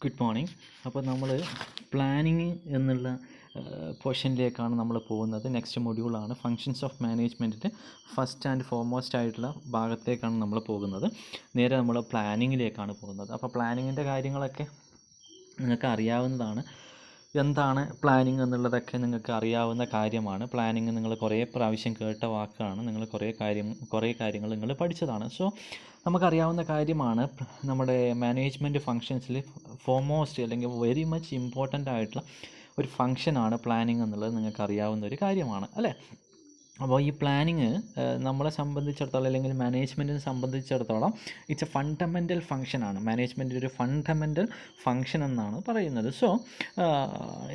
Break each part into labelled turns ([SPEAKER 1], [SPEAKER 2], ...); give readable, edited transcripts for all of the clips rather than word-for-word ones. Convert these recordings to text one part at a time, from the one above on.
[SPEAKER 1] Good morning. അപ്പോൾ നമ്മൾ planning എന്നുള്ള പോർഷനിലേക്കാണ് നമ്മൾ പോകുന്നത്. നെക്സ്റ്റ് മൊഡ്യൂളാണ് ഫങ്ഷൻസ് ഓഫ് മാനേജ്മെൻറ്റിൻ്റെ ഫസ്റ്റ് ആൻഡ് ഫോർമോസ്റ്റ് ആയിട്ടുള്ള ഭാഗത്തേക്കാണ് നമ്മൾ പോകുന്നത്. നേരെ നമ്മൾ പ്ലാനിങ്ങിലേക്കാണ് പോകുന്നത്. അപ്പോൾ പ്ലാനിങ്ങിൻ്റെ കാര്യങ്ങളൊക്കെ നിങ്ങൾക്ക് അറിയാവുന്നതാണ്. എന്താണ് പ്ലാനിങ് എന്നുള്ളതൊക്കെ നിങ്ങൾക്ക് അറിയാവുന്ന കാര്യമാണ്. പ്ലാനിങ് നിങ്ങൾ കുറേ പ്രാവശ്യം കേട്ട വാക്കാണ്. നിങ്ങൾ കുറേ കാര്യങ്ങൾ നിങ്ങൾ പഠിച്ചതാണ്. സോ നമുക്കറിയാവുന്ന കാര്യമാണ്. നമ്മുടെ മാനേജ്മെൻറ്റ് ഫങ്ഷൻസിൽ ഫോർമോസ്റ്റ് അല്ലെങ്കിൽ വെരി മച്ച് ഇമ്പോർട്ടൻ്റ് ആയിട്ടുള്ള ഒരു ഫങ്ഷനാണ് പ്ലാനിങ് എന്നുള്ളത് നിങ്ങൾക്ക് അറിയാവുന്ന ഒരു കാര്യമാണ്, അല്ലേ? അപ്പോൾ ഈ പ്ലാനിങ് നമ്മളെ സംബന്ധിച്ചിടത്തോളം അല്ലെങ്കിൽ മാനേജ്മെൻറ്റിനെ സംബന്ധിച്ചിടത്തോളം ഇറ്റ്സ് എ ഫണ്ടമെൻ്റൽ ഫങ്ഷനാണ്. മാനേജ്മെൻറ്റിൻ്റെ ഒരു ഫണ്ടമെൻ്റൽ ഫങ്ഷൻ എന്നാണ് പറയുന്നത്. സോ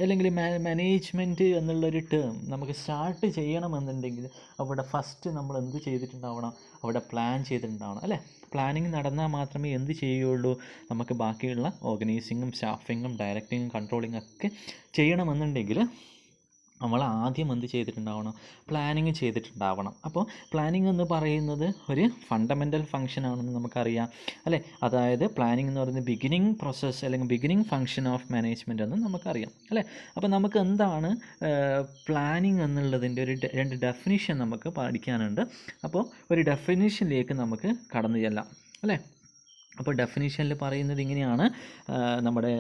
[SPEAKER 1] അല്ലെങ്കിൽ മാനേജ്മെൻറ്റ് എന്നുള്ളൊരു ടേം നമുക്ക് സ്റ്റാർട്ട് ചെയ്യണമെന്നുണ്ടെങ്കിൽ അവിടെ ഫസ്റ്റ് നമ്മൾ എന്ത് ചെയ്തിട്ടുണ്ടാവണം? അവിടെ പ്ലാൻ ചെയ്തിട്ടുണ്ടാവണം, അല്ലേ? പ്ലാനിങ് നടന്നാൽ മാത്രമേ എന്ത് ചെയ്യുകയുള്ളൂ? നമുക്ക് ബാക്കിയുള്ള ഓർഗനൈസിങ്ങും സ്റ്റാഫിങ്ങും ഡയറക്റ്റിങ്ങും കൺട്രോളിങ്ങും ഒക്കെ ചെയ്യണമെന്നുണ്ടെങ്കിൽ നമ്മൾ ആദ്യം എന്ത് ചെയ്തിട്ടുണ്ടാവണം? പ്ലാനിങ് ചെയ്തിട്ടുണ്ടാവണം. അപ്പോൾ പ്ലാനിങ് എന്ന് പറയുന്നത് ഒരു ഫണ്ടമെൻ്റൽ ഫങ്ഷനാണെന്ന് നമുക്കറിയാം, അല്ലേ? അതായത് പ്ലാനിങ് എന്ന് പറയുന്നത് ബിഗിനിങ് പ്രോസസ്സ് അല്ലെങ്കിൽ ബിഗിനിങ് ഫങ്ഷൻ ഓഫ് മാനേജ്മെൻറ്റ് എന്ന് നമുക്കറിയാം, അല്ലേ? അപ്പോൾ നമുക്ക് എന്താണ് പ്ലാനിങ് എന്നുള്ളതിൻ്റെ രണ്ട് ഡെഫിനിഷൻ നമുക്ക് പഠിക്കാനുണ്ട്. അപ്പോൾ ഒരു ഡെഫിനിഷനിലേക്ക് നമുക്ക് കടന്നു ചെല്ലാം, അല്ലേ? അപ്പോൾ ഡെഫിനിഷനിൽ പറയുന്നത് ഇങ്ങനെയാണ്. നമ്മുടെ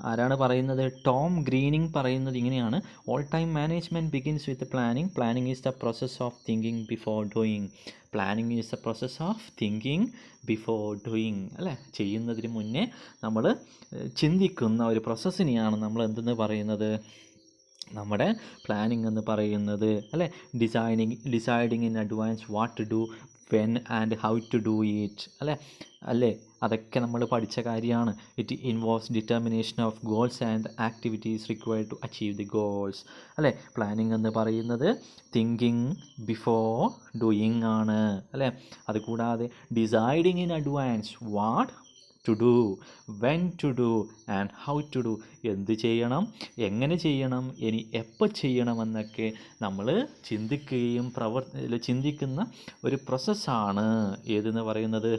[SPEAKER 1] ആരാണ് പറയുന്നത്? ടോം ഗ്രീനിങ് പറയുന്നത് ഇങ്ങനെയാണ്: all time management begins with planning. Planning is the process of thinking before doing. Planning is the process of thinking before doing, അല്ലേ? ചെയ്യുന്നതിന് മുന്നേ നമ്മൾ ചിന്തിക്കുന്ന ഒരു പ്രോസസ്സിനെയാണ് നമ്മൾ എന്തെന്ന് പറയുന്നത്? നമ്മുടെ പ്ലാനിങ് എന്ന് പറയുന്നത്, അല്ലേ? Deciding in advance what to do, when and how to do it, അല്ലേ? അതൊക്കെ നമ്മൾ പഠിച്ച കാര്യമാണ്. It involves determination of goals and activities required to achieve the goals, അല്ലേ? പ്ലാനിങ് എന്ന് പറയുന്നത് തിങ്കിങ് ബിഫോർ ഡൂയിങ് ആണ്, അല്ലേ? അതുകൂടാതെ deciding in advance what to do, when to do and how to do. എന്ത് ചെയ്യണം, എങ്ങനെ ചെയ്യണം, ഇനി എപ്പോൾ ചെയ്യണമെന്നൊക്കെ നമ്മൾ ചിന്തിക്കുകയും ചിന്തിക്കുന്ന ഒരു പ്രോസസ്സാണ് ഏതെന്ന് പറയുന്നത്?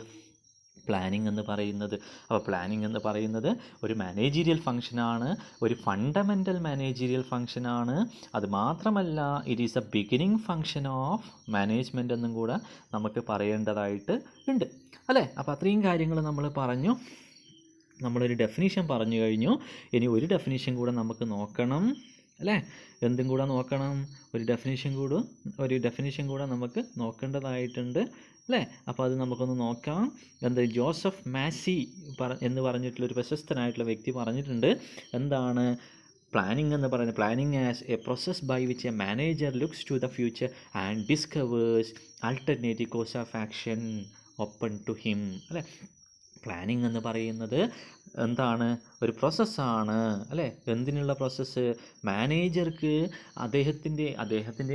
[SPEAKER 1] പ്ലാനിങ് എന്ന് പറയുന്നത്. അപ്പോൾ പ്ലാനിങ് എന്ന് പറയുന്നത് ഒരു മാനേജീരിയൽ ഫങ്ഷനാണ്, ഒരു ഫണ്ടമെൻ്റൽ മാനേജീരിയൽ ഫങ്ഷനാണ്. അതുമാത്രമല്ല, it is a beginning function of management എന്നും കൂടെ നമുക്ക് പറയേണ്ടതായിട്ട് ഉണ്ട്, അല്ലേ? അപ്പോൾ അത്രയും കാര്യങ്ങൾ നമ്മൾ പറഞ്ഞു. നമ്മളൊരു ഡെഫിനിഷൻ പറഞ്ഞു കഴിഞ്ഞു. ഇനി ഒരു ഡെഫിനിഷൻ കൂടെ നമുക്ക് നോക്കണം, അല്ലേ? എന്തും കൂടെ നോക്കണം? ഒരു ഡെഫിനിഷൻ കൂടെ നമുക്ക് നോക്കേണ്ടതായിട്ടുണ്ട്, അല്ലേ? അപ്പോൾ അത് നമുക്കൊന്ന് നോക്കാം. ജോസഫ് മാസി എന്ന് പറഞ്ഞിട്ടുള്ളൊരു പ്രശസ്തനായിട്ടുള്ള വ്യക്തി പറഞ്ഞിട്ടുണ്ട്. എന്താണ് പ്ലാനിങ് എന്ന് പറയുന്നത്? Planning as a process by which a manager looks to the future and discovers alternative course of action open to him, അല്ലേ? പ്ലാനിങ് എന്ന് പറയുന്നത് എന്താണ്? ഒരു പ്രോസസ്സാണ്, അല്ലേ? എന്തിനുള്ള പ്രോസസ്സ്? മാനേജർക്ക് അദ്ദേഹത്തിൻ്റെ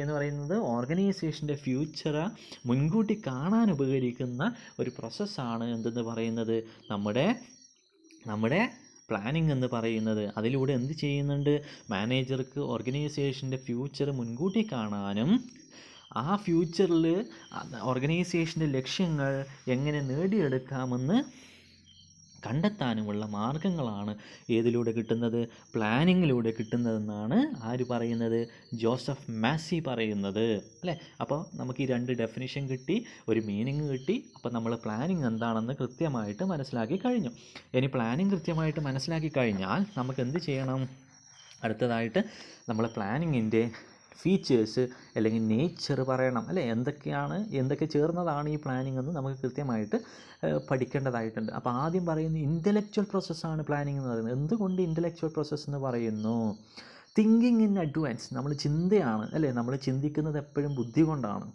[SPEAKER 1] എന്ന് പറയുന്നത് ഓർഗനൈസേഷൻ്റെ ഫ്യൂച്ചറ് മുൻകൂട്ടി കാണാൻ ഉപകരിക്കുന്ന ഒരു പ്രോസസ്സാണ് എന്തെന്ന് പറയുന്നത്? നമ്മുടെ പ്ലാനിങ് എന്ന് പറയുന്നത്. അതിലൂടെ എന്ത് ചെയ്യുന്നുണ്ട്? മാനേജർക്ക് ഓർഗനൈസേഷൻ്റെ ഫ്യൂച്ചർ മുൻകൂട്ടി കാണാനും ആ ഫ്യൂച്ചറിൽ ഓർഗനൈസേഷൻ്റെ ലക്ഷ്യങ്ങൾ എങ്ങനെ നേടിയെടുക്കാമെന്ന് കണ്ടെത്താനുമുള്ള മാർഗങ്ങളാണ് ഏതിലൂടെ കിട്ടുന്നത്? പ്ലാനിങ്ങിലൂടെ കിട്ടുന്നതെന്നാണ് ആര് പറയുന്നത്? ജോസഫ് മാസി പറയുന്നത്, അല്ലേ? അപ്പോൾ നമുക്ക് ഈ രണ്ട് ഡെഫിനിഷൻ കിട്ടി, ഒരു മീനിങ് കിട്ടി. അപ്പോൾ നമ്മൾ പ്ലാനിങ് എന്താണെന്ന് കൃത്യമായിട്ട് മനസ്സിലാക്കി കഴിഞ്ഞു. ഇനി പ്ലാനിങ് കൃത്യമായിട്ട് മനസ്സിലാക്കി കഴിഞ്ഞാൽ നമുക്ക് എന്ത് ചെയ്യണം? അടുത്തതായിട്ട് നമ്മൾ പ്ലാനിങ്ങിൻ്റെ ഫീച്ചേഴ്സ് അല്ലെങ്കിൽ നേച്ചർ പറയണം, അല്ലേ? എന്തൊക്കെ ചേർന്നതാണ് ഈ പ്ലാനിങ് എന്ന് നമുക്ക് കൃത്യമായിട്ട് പഠിക്കേണ്ടതായിട്ടുണ്ട്. അപ്പോൾ ആദ്യം പറയുന്നത് ഇൻ്റലക്ച്വൽ പ്രോസസ്സാണ് പ്ലാനിങ് എന്ന് പറയുന്നത്. എന്തുകൊണ്ട് ഇൻ്റലക്ച്വൽ പ്രോസസ്സ് എന്ന് പറയുന്നു? തിങ്കിങ് ഇൻ അഡ്വാൻസ്, നമ്മൾ ചിന്തയാണ്, അല്ലേ? നമ്മൾ ചിന്തിക്കുന്നത് എപ്പോഴും ബുദ്ധി കൊണ്ടാണ്.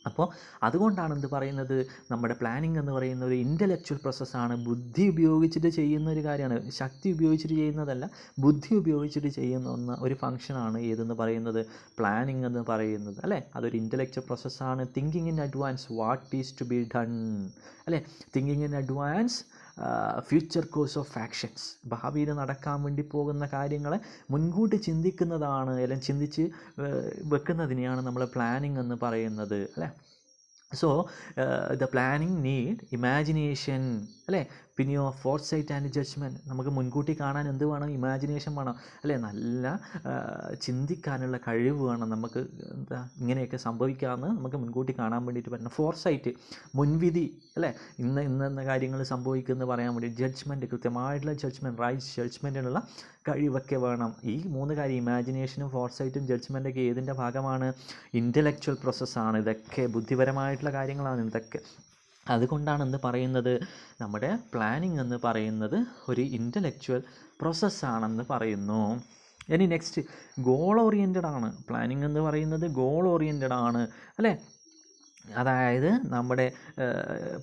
[SPEAKER 1] അപ്പോൾ അതുകൊണ്ടാണ് എന്ത് പറയുന്നത്? നമ്മുടെ പ്ലാനിങ് എന്ന് പറയുന്ന ഒരു ഇൻ്റലക്ച്വൽ പ്രോസസ്സാണ്. ബുദ്ധി ഉപയോഗിച്ചിട്ട് ചെയ്യുന്ന ഒരു കാര്യമാണ്, ശക്തി ഉപയോഗിച്ചിട്ട് ചെയ്യുന്നതല്ല, ബുദ്ധി ഉപയോഗിച്ചിട്ട് ചെയ്യുന്ന ഒരു ഫങ്ഷനാണ് ഏതെന്ന് പറയുന്നത്? പ്ലാനിങ് എന്ന് പറയുന്നത്, അല്ലേ? അതൊരു ഇൻ്റലക്ച്വൽ പ്രോസസ്സാണ്. Thinking in advance what is to be done, അല്ലേ? Thinking in advance future course of actions, ഭാവിയിൽ നടക്കാൻ വേണ്ടി പോകുന്ന കാര്യങ്ങളെ മുൻകൂട്ടി ചിന്തിക്കുന്നതാണ്, അല്ലെങ്കിൽ ചിന്തിച്ച് വെക്കുന്നതിനെയാണ് നമ്മൾ പ്ലാനിങ് എന്ന് പറയുന്നത്, അല്ലേ? So the planning need imagination അല്ലേ? പിന്നെയോ ഫോർസൈറ്റ് ആൻഡ് ജഡ്ജ്മെൻറ്റ്, നമുക്ക് മുൻകൂട്ടി കാണാൻ എന്ത് വേണം? ഇമാജിനേഷൻ വേണം, അല്ലേ? നല്ല ചിന്തിക്കാനുള്ള കഴിവ് വേണം നമുക്ക്. എന്താ ഇങ്ങനെയൊക്കെ സംഭവിക്കാമെന്ന് നമുക്ക് മുൻകൂട്ടി കാണാൻ വേണ്ടിയിട്ട് പറ്റണം. ഫോർസൈറ്റ്, മുൻവിധി, അല്ലേ? ഇന്ന കാര്യങ്ങൾ സംഭവിക്കുമെന്ന് പറയാൻ വേണ്ടി. ജഡ്ജ്മെൻറ്റ്, കൃത്യമായിട്ടുള്ള ജഡ്ജ്മെൻറ്റ്, റൈറ്റ് ജഡ്ജ്മെൻറ്റിനുള്ള കഴിവൊക്കെ വേണം. ഈ 3 കാര്യം, ഇമാജിനേഷനും ഫോർസൈറ്റും ജഡ്ജ്മെൻറ്റൊക്കെ ഏതിൻ്റെ ഭാഗമാണ്? ഇൻ്റലക്ച്വൽ പ്രോസസ്സാണ്. ഇതൊക്കെ ബുദ്ധിപരമായിട്ടുള്ള കാര്യങ്ങളാണ് ഇതൊക്കെ. അതുകൊണ്ടാണ് എന്ത് പറയുന്നത്? നമ്മുടെ പ്ലാനിങ് എന്ന് പറയുന്നത് ഒരു ഇൻ്റലക്ച്വൽ പ്രോസസ്സാണെന്ന് പറയുന്നു. ഇനി നെക്സ്റ്റ്, ഗോൾ ഓറിയൻറ്റഡ് ആണ്. പ്ലാനിങ് എന്ന് പറയുന്നത് ഗോൾ ഓറിയൻറ്റഡ് ആണ്, അല്ലേ? അതായത് നമ്മുടെ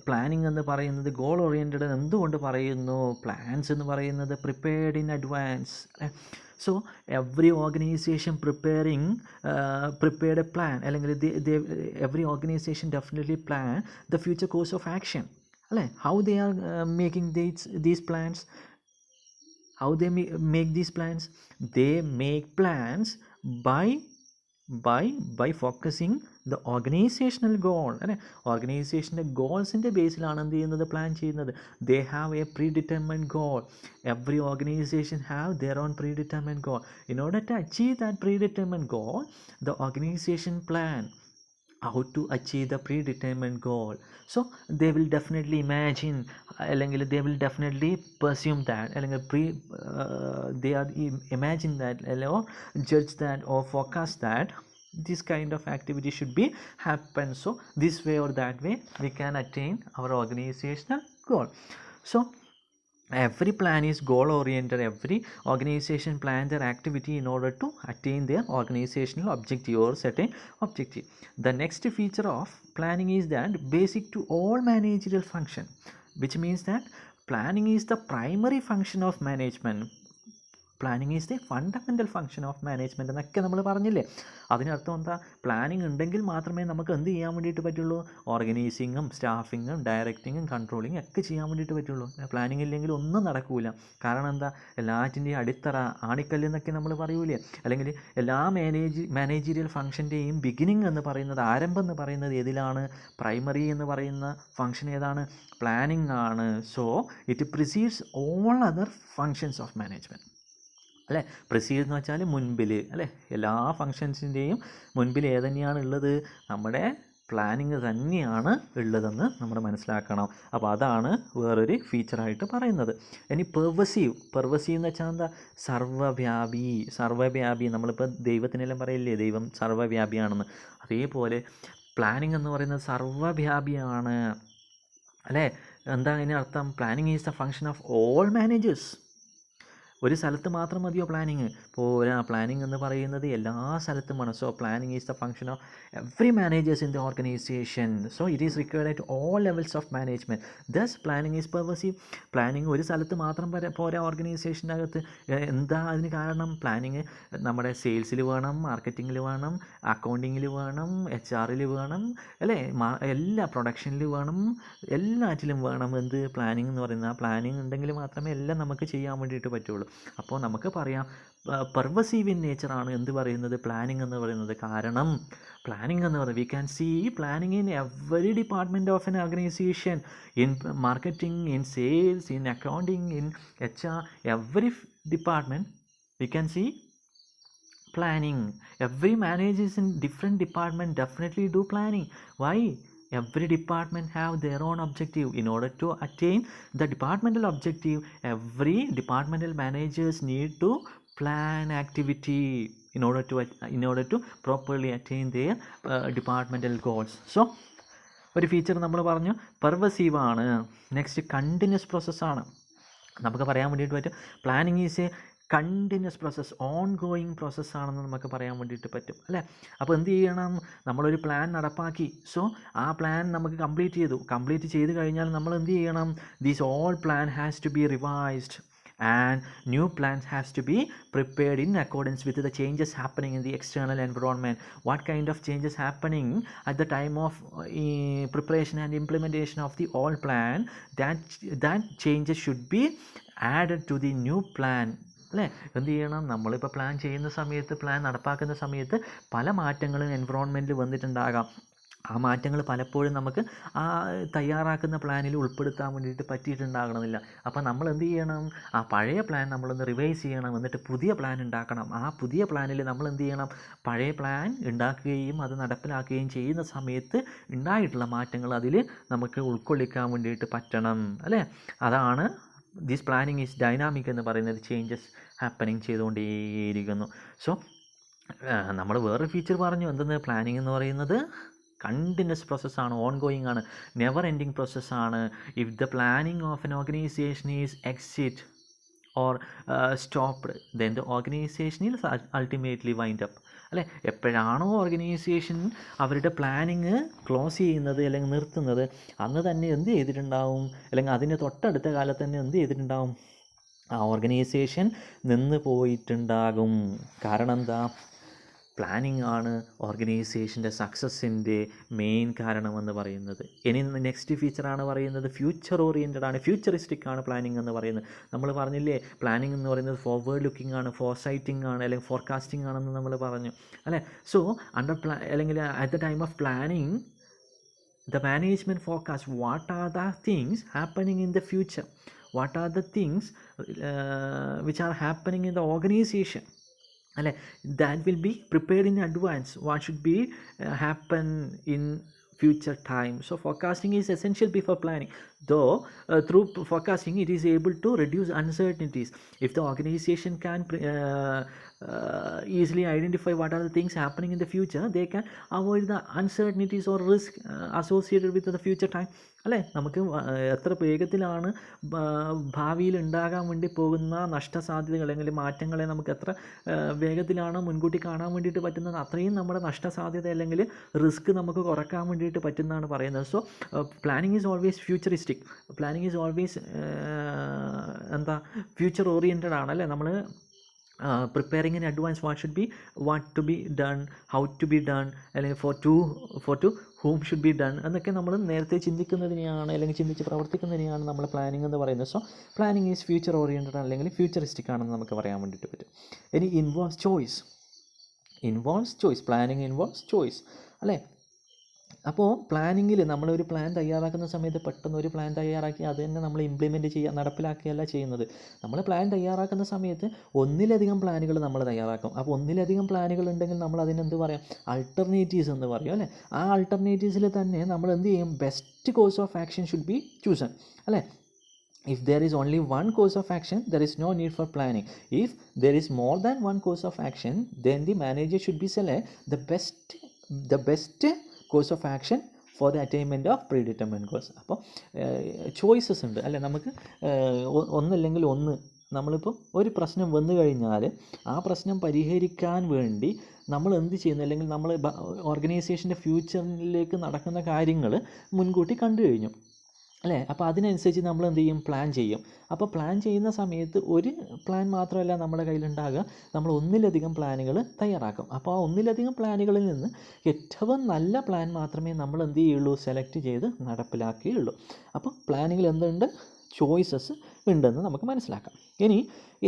[SPEAKER 1] പ്ലാനിങ് എന്ന് പറയുന്നത് ഗോൾ ഓറിയൻറ്റഡ് എന്തുകൊണ്ട് പറയുന്നു? പ്ലാൻസ് എന്ന് പറയുന്നത് പ്രിപ്പയർഡ് ഇൻ അഡ്വാൻസ്, അല്ലേ? So every organisation prepared a plan, അല്ലെങ്കിൽ every organisation definitely plan the future course of action, അല്ലേ? How they are making these plans, how they make these plans? They make plans by focusing the organizational goal, അല്ലേ? ഓർഗനൈസേഷൻ്റെ ഗോൾസിൻ്റെ ബേസിലാണ് എന്ത് ചെയ്യുന്നത്? Plan ചെയ്യുന്നത്. They have a predetermined goal. Every organization have their own predetermined goal. In order to achieve that predetermined goal, the organization plan how to achieve the predetermined goal. So they will definitely imagine, അല്ലെങ്കിൽ they will definitely pursue that, അല്ലെങ്കിൽ they are imagine that, or judge that, or forecast that this kind of activity should be happen. So this way or that way we can attain our organizational goal. So every plan is goal oriented. Every organization plan their activity in order to attain their organizational objective or certain objective. The next feature of planning is that basic to all managerial function, which means that planning is the primary function of management. Planning is the fundamental function of management എന്നൊക്കെ നമ്മൾ പറഞ്ഞില്ലേ. അതിനർത്ഥം എന്താ? Planning ഉണ്ടെങ്കിൽ മാത്രമേ നമുക്ക് എന്ത് ചെയ്യാൻ വേണ്ടിയിട്ട് പറ്റുള്ളൂ? ഓർഗനൈസിങ്ങും സ്റ്റാഫിങ്ങും ഡയറക്റ്റിങ്ങും കൺട്രോളിങ്ങും ഒക്കെ ചെയ്യാൻ വേണ്ടിയിട്ട് പറ്റുള്ളൂ. പ്ലാനിങ് ഇല്ലെങ്കിൽ ഒന്നും നടക്കില്ല. കാരണം എന്താ? എല്ലാറ്റിൻ്റെയും അടിത്തറ, ആണിക്കല്ല് എന്നൊക്കെ നമ്മൾ പറയൂലേ? അല്ലെങ്കിൽ എല്ലാ മാനേജീരിയൽ ഫങ്ഷൻ്റെയും ബിഗിനിങ് എന്ന് പറയുന്നത്, ആരംഭം എന്ന് പറയുന്നത് ഏതിലാണ്? പ്രൈമറി എന്ന് പറയുന്ന ഫങ്ഷൻ ഏതാണ്? പ്ലാനിങ് ആണ്. So it precedes all other functions of management, അല്ലേ? പ്രിസീഡ് എന്ന് വെച്ചാൽ മുൻപിൽ, അല്ലേ? എല്ലാ ഫങ്ഷൻസിൻ്റെയും മുൻപിൽ ഏതന്നെയാണ് ഉള്ളത്? നമ്മുടെ പ്ലാനിങ് തന്നെയാണ് ഉള്ളതെന്ന് നമ്മൾ മനസ്സിലാക്കണം. അപ്പോൾ അതാണ് വേറൊരു ഫീച്ചറായിട്ട് പറയുന്നത്. ഇനി പെർവസീവ് എന്ന് വെച്ചാൽ എന്താ? സർവ്വവ്യാപി. നമ്മളിപ്പോൾ ദൈവത്തിനെല്ലാം പറയില്ലേ, ദൈവം സർവ്വവ്യാപിയാണെന്ന്. അതേപോലെ പ്ലാനിങ് എന്ന് പറയുന്നത് സർവ്വവ്യാപിയാണ്, അല്ലേ? എന്താ അതിന് അർത്ഥം? Planning is the function of all managers. ഒരു സ്ഥലത്ത് മാത്രം മതിയോ പ്ലാനിങ്? പോരാ. പ്ലാനിങ് എന്ന് പറയുന്നത് എല്ലാ സ്ഥലത്തും വേണം. So planning is the function of every managers in the organization. So it is required at all levels of management. Thus planning is pervasive. Planning ഒരു സ്ഥലത്ത് മാത്രം പോരാ ഓർഗനൈസേഷൻ്റെ അകത്ത്. എന്താ അതിന് കാരണം? പ്ലാനിങ് നമ്മുടെ സെയിൽസിൽ വേണം, മാർക്കറ്റിങ്ങിൽ വേണം, അക്കൗണ്ടിങ്ങിൽ വേണം, HR വേണം, അല്ലേ? എല്ലാ പ്രൊഡക്ഷനിൽ വേണം, എല്ലാറ്റിലും വേണം. എന്ത്? പ്ലാനിങ് എന്ന് പറയുന്നത്. ആ പ്ലാനിങ് ഉണ്ടെങ്കിൽ മാത്രമേ എല്ലാം നമുക്ക് ചെയ്യാൻ വേണ്ടിയിട്ട് പറ്റുള്ളൂ. അപ്പോൾ നമുക്ക് പറയാം പെർവസീവ് ഇൻ നേച്ചറാണ് എന്ത് പറയുന്നത്? പ്ലാനിങ് എന്ന് പറയുന്നത്. കാരണം പ്ലാനിങ് എന്ന് പറയുന്നത്, we can see planning in every department of an organization, in marketing, in sales, in accounting, in HR, every department we can see planning. Every managers in different department definitely do planning. Why? Every department have their own objective. In order to attain the departmental objective, every departmental managers need to plan activity in order to properly attain their departmental goals. So ഒരു feature നമ്മൾ പറഞ്ഞു pervasive ആണ്. Next continuous പ്രോസസ്സാണ്. നമുക്ക് പറയാൻ വേണ്ടിയിട്ട് പറ്റും planning is a continuous process, ongoing പ്രോസസ്സാണെന്ന് നമുക്ക് പറയാൻ വേണ്ടിയിട്ട് പറ്റും, അല്ലേ? അപ്പോൾ എന്ത് ചെയ്യണം? നമ്മളൊരു പ്ലാൻ നടപ്പാക്കി. സോ ആ പ്ലാൻ നമുക്ക് കംപ്ലീറ്റ് ചെയ്ത് കഴിഞ്ഞാൽ നമ്മൾ എന്ത് ചെയ്യണം? These all plan has to be revised and new plans has to be prepared in accordance with the changes happening in the external environment. What kind of changes happening at the time of preparation and implementation of the old plan, that changes should be added to the new plan, അല്ലേ? എന്ത് ചെയ്യണം? നമ്മളിപ്പോൾ plan ചെയ്യുന്ന സമയത്ത്, plan നടപ്പാക്കുന്ന സമയത്ത് പല മാറ്റങ്ങളും എൻവറോൺമെൻറ്റിൽ വന്നിട്ടുണ്ടാകാം. ആ മാറ്റങ്ങൾ പലപ്പോഴും നമുക്ക് ആ തയ്യാറാക്കുന്ന പ്ലാനിൽ ഉൾപ്പെടുത്താൻ വേണ്ടിയിട്ട് പറ്റിയിട്ടുണ്ടാകണമെന്നില്ല. അപ്പോൾ നമ്മൾ എന്ത് ചെയ്യണം, ആ പഴയ പ്ലാൻ നമ്മളൊന്ന് റിവൈസ് ചെയ്യണം, എന്നിട്ട് പുതിയ പ്ലാൻ ഉണ്ടാക്കണം. ആ പുതിയ പ്ലാനിൽ നമ്മൾ എന്ത് ചെയ്യണം, പഴയ പ്ലാൻ ഉണ്ടാക്കുകയും അത് നടപ്പിലാക്കുകയും ചെയ്യുന്ന സമയത്ത് ഉണ്ടായിട്ടുള്ള മാറ്റങ്ങൾ അതിൽ നമുക്ക് ഉൾക്കൊള്ളിക്കാൻ വേണ്ടിയിട്ട് പറ്റണം, അല്ലേ? അതാണ് ദിസ് പ്ലാനിങ് ഈസ് ഡൈനാമിക് എന്ന് പറയുന്നത്. Changes happening ചെയ്തുകൊണ്ടേയിരിക്കുന്നു. സോ നമ്മൾ വേറൊരു ഫീച്ചർ പറഞ്ഞു, എന്തെന്ന്, പ്ലാനിങ് എന്ന് പറയുന്നത് കണ്ടിന്യൂസ് പ്രോസസ്സാണ്, ഓൺ ഗോയിങ് ആണ്, നെവർ എൻഡിങ് പ്രോസസ്സാണ്. If the planning of an organisation is exit or stopped, then the organisation is ultimately wind up, അല്ലേ? എപ്പോഴാണോ ഓർഗനൈസേഷൻ അവരുടെ പ്ലാനിങ് ക്ലോസ് ചെയ്യുന്നത് അല്ലെങ്കിൽ നിർത്തുന്നത്, അന്ന് തന്നെ എന്ത് ചെയ്തിട്ടുണ്ടാവും, അല്ലെങ്കിൽ അതിന് തൊട്ടടുത്ത കാലത്ത് തന്നെ എന്ത് ചെയ്തിട്ടുണ്ടാവും, ആ ഓർഗനൈസേഷൻ നിന്ന് പോയിട്ടുണ്ടാകും. കാരണം എന്താ, പ്ലാനിങ് ആണ് ഓർഗനൈസേഷൻ്റെ സക്സസ്സിൻ്റെ മെയിൻ കാരണമെന്ന് പറയുന്നത്. ഇനി നെക്സ്റ്റ് ഫീച്ചറാണ് പറയുന്നത് ഫ്യൂച്ചർ ഓറിയൻറ്റഡ് ആണ്, ഫ്യൂച്ചറിസ്റ്റിക് ആണ് പ്ലാനിങ് എന്ന് പറയുന്നത്. നമ്മൾ പറഞ്ഞില്ലേ, പ്ലാനിങ് എന്ന് പറയുന്നത് ഫോർവേഡ് ലുക്കിംഗ് ആണ്, ഫോർസൈറ്റിംഗ് ആണ്, അല്ലെങ്കിൽ ഫോർകാസ്റ്റിംഗ് ആണെന്ന് നമ്മൾ പറഞ്ഞു, അല്ലേ? സോ അല്ലെങ്കിൽ at the time of planning the management forecast what are the things happening in the future, what are the things which are happening in the organization, അല്ലേ? that will be prepared in advance, what should be happen in future time. So forecasting is essential before planning, though through forecasting it is able to reduce uncertainties. If the organization can easily identify what are the things happening in the future, they can avoid the uncertainties or risk associated with the future time, അല്ലേ? നമുക്ക് എത്ര വേഗത്തിലാണ് ഭാവിയിൽ ഉണ്ടാകാൻ വേണ്ടി പോകുന്ന നഷ്ടസാധ്യതകൾ അല്ലെങ്കിൽ മാറ്റങ്ങളെ നമുക്ക് എത്ര വേഗത്തിലാണ് മുൻകൂട്ടി കാണാൻ വേണ്ടിയിട്ട് പറ്റുന്നത്, അത്രയും നമ്മുടെ നഷ്ടസാധ്യത അല്ലെങ്കിൽ റിസ്ക് നമുക്ക് കുറക്കാൻ വേണ്ടിയിട്ട് പറ്റുന്നതാണ് പറയുന്നത്. So planning is always futuristic, planning is always future oriented ആണ്, അല്ലേ? നമ്മൾ preparing in advance what to be done, how to be done, അല്ലെങ്കിൽ for to whom should be done എന്നൊക്കെ നമ്മൾ നേരത്തെ ചിന്തിക്കുന്നതിനെയാണ് അല്ലെങ്കിൽ ചിന്തിച്ച് പ്രവർത്തിക്കുന്നതിനെയാണ് നമ്മൾ പ്ലാനിങ് എന്ന് പറയുന്നത്. So planning is future oriented അല്ലെങ്കിൽ ഫ്യൂച്ചറിസ്റ്റിക് ആണെന്ന് നമുക്ക് പറയാൻ വേണ്ടിയിട്ട് പറ്റും. ഇനി involves choice, planning involves choice, അല്ലേ? അപ്പോൾ പ്ലാനിങ്ങിൽ നമ്മളൊരു പ്ലാൻ തയ്യാറാക്കുന്ന സമയത്ത് പെട്ടെന്ന് ഒരു പ്ലാൻ തയ്യാറാക്കി അത് തന്നെ നമ്മൾ ഇംപ്ലിമെൻറ്റ് നടപ്പിലാക്കുകയല്ല ചെയ്യുന്നത്. നമ്മൾ പ്ലാൻ തയ്യാറാക്കുന്ന സമയത്ത് ഒന്നിലധികം പ്ലാനുകൾ നമ്മൾ തയ്യാറാക്കും. അപ്പോൾ ഒന്നിലധികം പ്ലാനുകൾ ഉണ്ടെങ്കിൽ നമ്മൾ അതിനെന്ത് പറയാം, അൾട്ടർനേറ്റീവ്സ് എന്ന് പറയും, അല്ലേ? ആ അൾട്ടർനേറ്റീവ്സിൽ തന്നെ നമ്മൾ എന്ത് ചെയ്യും, best course of action should be chosen, അല്ലേ? If there is only one course of action, there is no need for planning. If there is more than one course of action, then the manager should be select the best course of action for the attainment of predetermined goals. അപ്പോൾ choices ഉണ്ട്, അല്ലേ? നമുക്ക് ഒന്നല്ലെങ്കിൽ ഒന്ന്, നമ്മളിപ്പോൾ ഒരു പ്രശ്നം വന്നു കഴിഞ്ഞാൽ ആ പ്രശ്നം പരിഹരിക്കാൻ വേണ്ടി നമ്മൾ എന്ത് ചെയ്യുന്നു, അല്ലെങ്കിൽ നമ്മൾ ഓർഗനൈസേഷൻ്റെ ഫ്യൂച്ചറിലേക്ക് നടക്കുന്ന കാര്യങ്ങൾ മുൻകൂട്ടി കണ്ടു കഴിഞ്ഞു, അല്ലേ? അപ്പോൾ അതിനനുസരിച്ച് നമ്മൾ എന്ത് ചെയ്യും, പ്ലാൻ ചെയ്യും. അപ്പോൾ പ്ലാൻ ചെയ്യുന്ന സമയത്ത് ഒരു പ്ലാൻ മാത്രമല്ല നമ്മുടെ കയ്യിലുണ്ടാകുക, നമ്മൾ ഒന്നിലധികം പ്ലാനുകൾ തയ്യാറാക്കും. അപ്പോൾ ആ ഒന്നിലധികം പ്ലാനുകളിൽ നിന്ന് ഏറ്റവും നല്ല പ്ലാൻ മാത്രമേ നമ്മൾ എന്ത് ചെയ്യുള്ളൂ, സെലക്ട് ചെയ്ത് നടപ്പിലാക്കുകയുള്ളൂ. അപ്പോൾ പ്ലാനിങ്ങിൽ എന്തുണ്ട്, ചോയ്സസ് ഉണ്ടെന്ന് നമുക്ക് മനസ്സിലാക്കാം. ഇനി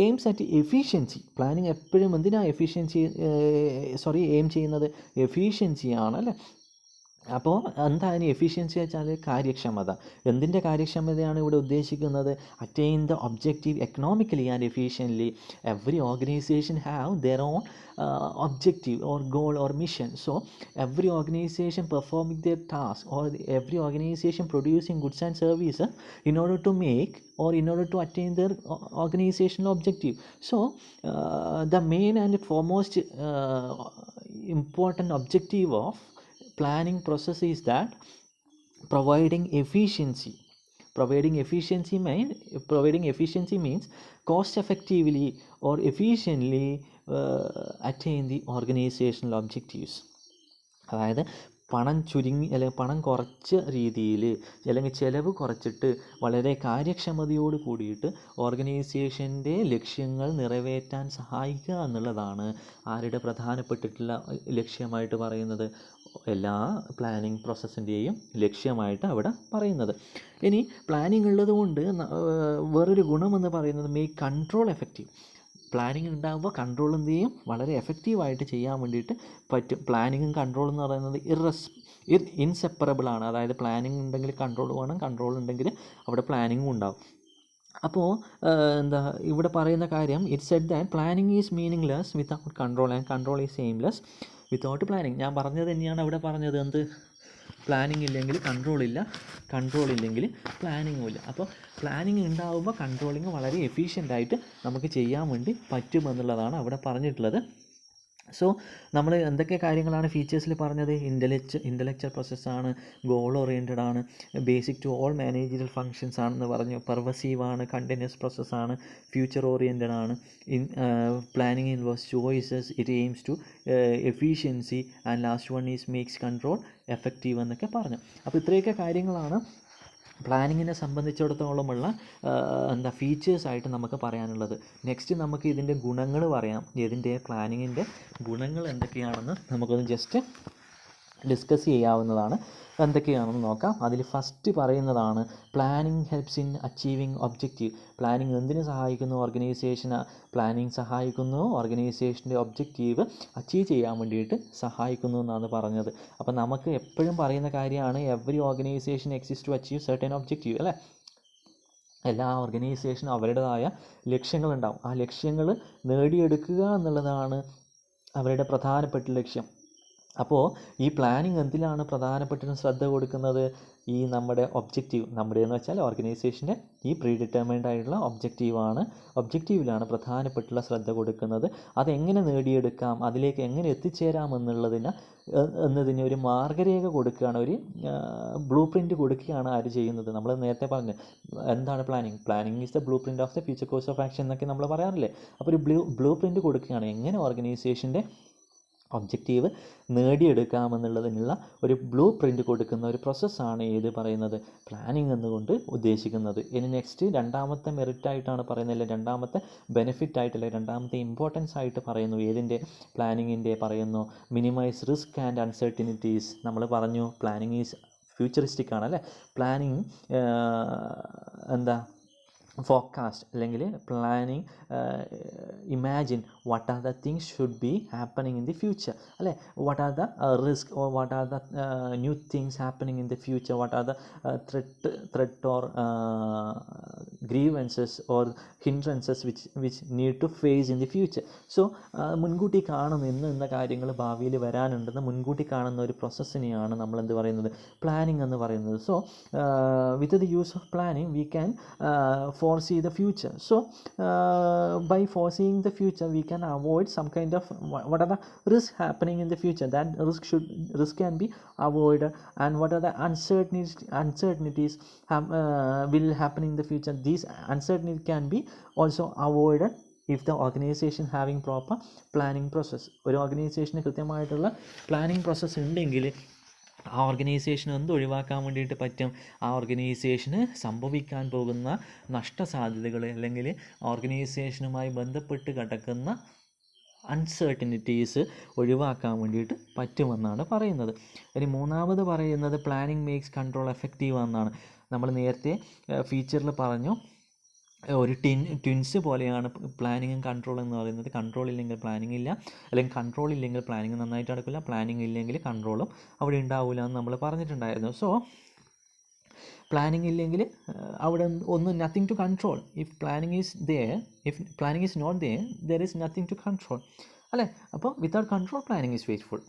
[SPEAKER 1] എയിംസ് അറ്റ് എഫിഷ്യൻസി. പ്ലാനിങ് എപ്പോഴും എന്തിനാണ് എയിം ചെയ്യുന്നത്, എഫിഷ്യൻസിയാണ്, അല്ലേ? അപ്പോൾ എന്താണ് എഫിഷ്യൻസി വെച്ചാൽ കാര്യക്ഷമത. എന്തിൻ്റെ കാര്യക്ഷമതയാണ് ഇവിടെ ഉദ്ദേശിക്കുന്നത്, attain the objective economically and efficiently. Every organisation have their own objective or goal or mission. So every organization performing their task or every organization producing goods and services in order to make or in order to attain their organizational objective. So the main and foremost important objective of planning process is that providing efficiency means cost effectively or efficiently attain the organizational objectives. അതായത് പണം ചുരുങ്ങി അല്ലെങ്കിൽ പണം കുറച്ച രീതിയിൽ അല്ലെങ്കിൽ ചിലവ് കുറച്ചിട്ട് വളരെ കാര്യക്ഷമതയോട് കൂടിയിട്ട് ഓർഗനൈസേഷൻ്റെ ലക്ഷ്യങ്ങൾ നിറവേറ്റാൻ സഹായിക്കുക എന്നുള്ളതാണ് ആരുടെ പ്രധാനപ്പെട്ടിട്ടുള്ള ലക്ഷ്യമായിട്ട് പറയുന്നത്, എല്ലാ പ്ലാനിങ് പ്രോസസ്സിൻ്റെയും ലക്ഷ്യമായിട്ട് അവിടെ പറയുന്നത്. ഇനി പ്ലാനിങ് ഉള്ളത് കൊണ്ട് വേറൊരു ഗുണമെന്ന് പറയുന്നത് മേക്ക് കൺട്രോൾ എഫക്റ്റീവ്. പ്ലാനിങ് ഉണ്ടാകുമ്പോൾ കൺട്രോൾ എന്ത് ചെയ്യും, വളരെ എഫക്റ്റീവായിട്ട് ചെയ്യാൻ വേണ്ടിയിട്ട് പറ്റും. പ്ലാനിങ്ങും കൺട്രോൾ എന്ന് പറയുന്നത് ഇൻസെപ്പറബിൾ ആണ്. അതായത് പ്ലാനിങ് ഉണ്ടെങ്കിൽ കൺട്രോൾ വേണം, കൺട്രോൾ ഉണ്ടെങ്കിൽ അവിടെ പ്ലാനിങ്ങും ഉണ്ടാവും. അപ്പോൾ എന്താ ഇവിടെ പറയുന്ന കാര്യം, it said that planning is meaningless without control and control is aimless without planning. ഞാൻ പറഞ്ഞത് തന്നെയാണ് അവിടെ പറഞ്ഞത്. എന്ത്? പ്ലാനിങ് ഇല്ലെങ്കിൽ കൺട്രോൾ ഇല്ല, കൺട്രോൾ ഇല്ലെങ്കിൽ പ്ലാനിങ്ങും ഇല്ല. അപ്പോൾ പ്ലാനിങ് ഉണ്ടാകുമ്പോൾ കൺട്രോളിങ് വളരെ എഫിഷ്യൻ്റായിട്ട് നമുക്ക് ചെയ്യാൻ വേണ്ടി പറ്റുമെന്നുള്ളതാണ് അവിടെ പറഞ്ഞിട്ടുള്ളത്. സോ നമ്മൾ എന്തൊക്കെ കാര്യങ്ങളാണ് ഫീച്ചേഴ്സിൽ പറഞ്ഞത്? ഇൻ്റലക്ച്വൽ പ്രോസസ്സാണ്, ഗോൾ ഓറിയൻറ്റഡ് ആണ്, basic to all managerial functions ആണെന്ന് പറഞ്ഞു, പെർവസീവ് ആണ്, കണ്ടിന്യൂസ് പ്രോസസ്സാണ്, ഫ്യൂച്ചർ ഓറിയൻറ്റഡ് ആണ്, planning involves choices, it aims to efficiency and last one is makes control effective എന്നൊക്കെ പറഞ്ഞു. അപ്പോൾ ഇത്രയൊക്കെ കാര്യങ്ങളാണ് പ്ലാനിങ്ങിനെ സംബന്ധിച്ചിടത്തോളമുള്ള ഫീച്ചേഴ്സായിട്ട് നമുക്ക് പറയാനുള്ളത്. നെക്സ്റ്റ് നമുക്ക് ഇതിൻ്റെ ഗുണങ്ങൾ പറയാം. ഇതിൻ്റെ പ്ലാനിങ്ങിൻ്റെ ഗുണങ്ങൾ എന്തൊക്കെയാണെന്ന് നമുക്കൊന്ന് ജസ്റ്റ് ഡിസ്കസ് ചെയ്യാവുന്നതാണ്. എന്തൊക്കെയാണെന്ന് നോക്കാം. അതിൽ ഫസ്റ്റ് പറയുന്നതാണ് planning helps in achieving objective. Planning എന്തിനു സഹായിക്കുന്നു? പ്ലാനിങ് സഹായിക്കുന്നു ഓർഗനൈസേഷൻ്റെ ഒബ്ജക്റ്റീവ് അച്ചീവ് ചെയ്യാൻ വേണ്ടിയിട്ട് സഹായിക്കുന്നു എന്നാണ് പറഞ്ഞത്. അപ്പോൾ നമുക്ക് എപ്പോഴും പറയുന്ന കാര്യമാണ്, every organization exist to achieve certain objective, അല്ലേ? എല്ലാ ഓർഗനൈസേഷനും അവരുടേതായ ലക്ഷ്യങ്ങളുണ്ടാവും. ആ ലക്ഷ്യങ്ങൾ നേടിയെടുക്കുക എന്നുള്ളതാണ് അവരുടെ പ്രധാനപ്പെട്ട ലക്ഷ്യം. അപ്പോൾ ഈ പ്ലാനിങ് എന്തിലാണ് പ്രധാനപ്പെട്ട ശ്രദ്ധ കൊടുക്കുന്നത്? ഈ നമ്മുടെ ഒബ്ജക്റ്റീവ്, നമ്മുടെ എന്ന് വെച്ചാൽ ഓർഗനൈസേഷൻ്റെ ഈ പ്രീ ഡിറ്റർമൈൻഡ് ആയിട്ടുള്ള ഒബ്ജക്റ്റീവിലാണ് പ്രധാനപ്പെട്ടുള്ള ശ്രദ്ധ കൊടുക്കുന്നത്. അതെങ്ങനെ നേടിയെടുക്കാം, അതിലേക്ക് എങ്ങനെ എത്തിച്ചേരാം എന്നതിന് ഒരു മാർഗ്ഗരേഖ കൊടുക്കുകയാണ്, ഒരു ബ്ലൂ പ്രിൻറ്റ് കൊടുക്കുകയാണ് ആര് ചെയ്യുന്നത്? നമ്മൾ നേരത്തെ പറഞ്ഞു എന്താണ് planning is the blue print of the future course of action എന്നൊക്കെ നമ്മൾ പറയാറില്ലേ? അപ്പോൾ ഒരു ബ്ലൂ പ്രിൻറ്റ് കൊടുക്കുകയാണ് എങ്ങനെ ഓർഗനൈസേഷൻ്റെ ഒബ്ജക്റ്റീവ് നേടിയെടുക്കാമെന്നുള്ളതിനുള്ള ഒരു ബ്ലൂ പ്രിൻറ്റ് കൊടുക്കുന്ന ഒരു പ്രോസസ്സാണ് ഏത് പറയുന്നത്? പ്ലാനിങ് എന്നുകൊണ്ട് ഉദ്ദേശിക്കുന്നത്. ഇനി നെക്സ്റ്റ് രണ്ടാമത്തെ മെറിറ്റായിട്ടാണ് പറയുന്നത്, രണ്ടാമത്തെ ബെനിഫിറ്റായിട്ടല്ലേ, രണ്ടാമത്തെ ഇമ്പോർട്ടൻസ് ആയിട്ട് പറയുന്നു. ഏതിൻ്റെ? പ്ലാനിങ്ങിൻ്റെ പറയുന്നു മിനിമൈസ് റിസ്ക് ആൻഡ് അൺസർട്ടിനിറ്റീസ്. നമ്മൾ പറഞ്ഞു പ്ലാനിങ് ഈസ് ഫ്യൂച്ചറിസ്റ്റിക് ആണ്, അല്ലേ? പ്ലാനിങ് ഫോർകാസ്റ്റ് അല്ലെങ്കിൽ planning imagine what are the things should be happening in the future, അല്ലേ? What are the risk or what are the new things happening in the future, what are the threat or grievances or hindrances which need to face in the future. So മുൻകൂട്ടി കാണുന്ന ഇന്ന കാര്യങ്ങൾ ഭാവിയിൽ വരാനുണ്ടെന്ന് മുൻകൂട്ടി കാണുന്ന ഒരു പ്രോസസ്സിനെയാണ് നമ്മൾ എന്ത് പറയുന്നത്? പ്ലാനിങ് എന്ന് പറയുന്നത്. So with the use of planning we can foresee the future. So by foreseeing the future we can avoid some kind of what are the risks happening in the future. That risk can be avoided, and what are the uncertainties will happen in the future. These uncertainties can be also avoided if the organization having proper planning process. ഒരു ഓർഗനൈസേഷന് കൃത്യമായിട്ടുള്ള planning process ഉണ്ടെങ്കിൽ ആ organisation എന്ത് ഒഴിവാക്കാൻ വേണ്ടിയിട്ട് പറ്റും? ആ ഓർഗനൈസേഷന് സംഭവിക്കാൻ പോകുന്ന നഷ്ടസാധ്യതകൾ അല്ലെങ്കിൽ ഓർഗനൈസേഷനുമായി ബന്ധപ്പെട്ട് കിടക്കുന്ന അൺസർട്ടനിറ്റീസ് ഒഴിവാക്കാൻ വേണ്ടിയിട്ട് പറ്റുമെന്നാണ് പറയുന്നത്. ഇനി മൂന്നാമത് പറയുന്നത് പ്ലാനിങ് മേക്സ് കൺട്രോൾ എഫക്റ്റീവ് എന്നാണ്. നമ്മൾ നേരത്തെ ഫീച്ചറിൽ പറഞ്ഞു ഒരു ട്വിൻസ് പോലെയാണ് പ്ലാനിങ്ങും കൺട്രോൾ എന്ന് പറയുന്നത്. കൺട്രോൾ ഇല്ലെങ്കിൽ പ്ലാനിങ് ഇല്ല, അല്ലെങ്കിൽ കൺട്രോൾ ഇല്ലെങ്കിൽ പ്ലാനിങ് നന്നായിട്ട് നടക്കില്ല, പ്ലാനിങ് ഇല്ലെങ്കിൽ കൺട്രോളും അവിടെ ഉണ്ടാവില്ല എന്ന് നമ്മൾ പറഞ്ഞിട്ടുണ്ടായിരുന്നു. സോ പ്ലാനിങ് ഇല്ലെങ്കിൽ അവിടെ ഒന്നും nothing to control. If planning is not there is nothing to control, അല്ലേ? അപ്പോൾ without control planning is wasteful.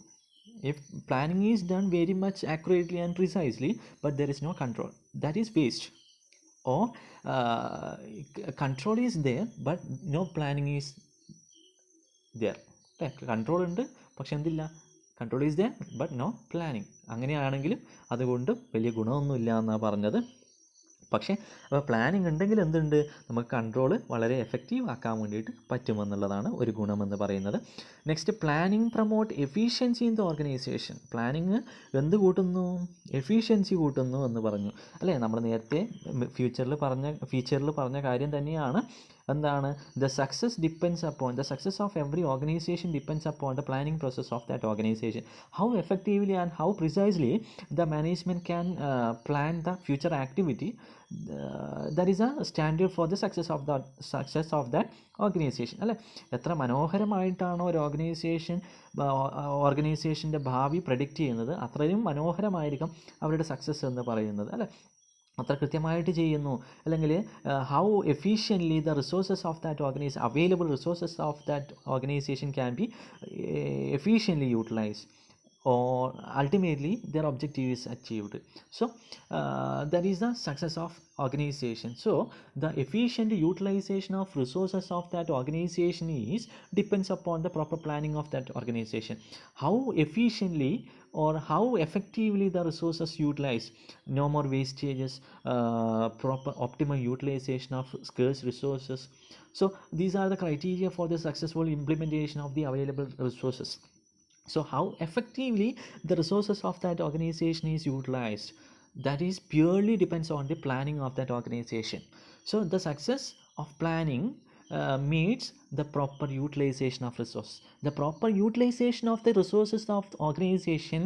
[SPEAKER 1] If planning is done very much accurately and precisely but there is no control, that is waste. Or control is there but no planning is there. Control ഉണ്ട് പക്ഷെ എന്തില്ല? Control is there but no planning. അങ്ങനെയാണെങ്കിലും അതുകൊണ്ട് വലിയ ഗുണമൊന്നുമില്ല എന്നാണ് പറഞ്ഞത്. പക്ഷേ അപ്പോൾ പ്ലാനിങ് ഉണ്ടെങ്കിൽ എന്തുണ്ട്? നമുക്ക് കൺട്രോൾ വളരെ എഫക്റ്റീവ് ആക്കാൻ വേണ്ടിയിട്ട് പറ്റുമെന്നുള്ളതാണ് ഒരു ഗുണമെന്ന് പറയുന്നത്. Next planning promote efficiency in the organisation. Planning എന്ത് കൂട്ടുന്നു? എഫിഷ്യൻസി കൂട്ടുന്നു എന്ന് പറഞ്ഞു, അല്ലേ? നമ്മൾ നേരത്തെ ഫീച്ചറിൽ പറഞ്ഞ കാര്യം തന്നെയാണ്. എന്താണ്? The success of every organisation depends upon the planning process of that organisation. How effectively and how precisely the management can plan the future activity that is A standard for the success of that organisation. അല്ലേ, എത്ര മനോഹരമായിട്ടാണോ ഒരു ഓർഗനൈസേഷൻ്റെ ഭാവി predict ചെയ്യുന്നത്, അത്രയും മനോഹരമായിരിക്കും അവരുടെ success എന്ന് പറയുന്നത്. അല്ലേ, അത്ര കൃത്യമായിട്ട് ചെയ്യുന്നു, അല്ലെങ്കിൽ how efficiently the resources of that available resources of that organisation can be efficiently utilised, or ultimately their objective is achieved. So that is the success of organization. So the efficient utilization of resources of that organization depends upon the proper planning of that organization. How efficiently or how effectively the resources utilized, no more wastages, proper optimal utilization of scarce resources. So these are the criteria for the successful implementation of the available resources. So how effectively the resources of that organization is utilized, that is purely depends on the planning of that organization. So the success of planning means the proper utilization of resources. The proper utilization of the resources of the organization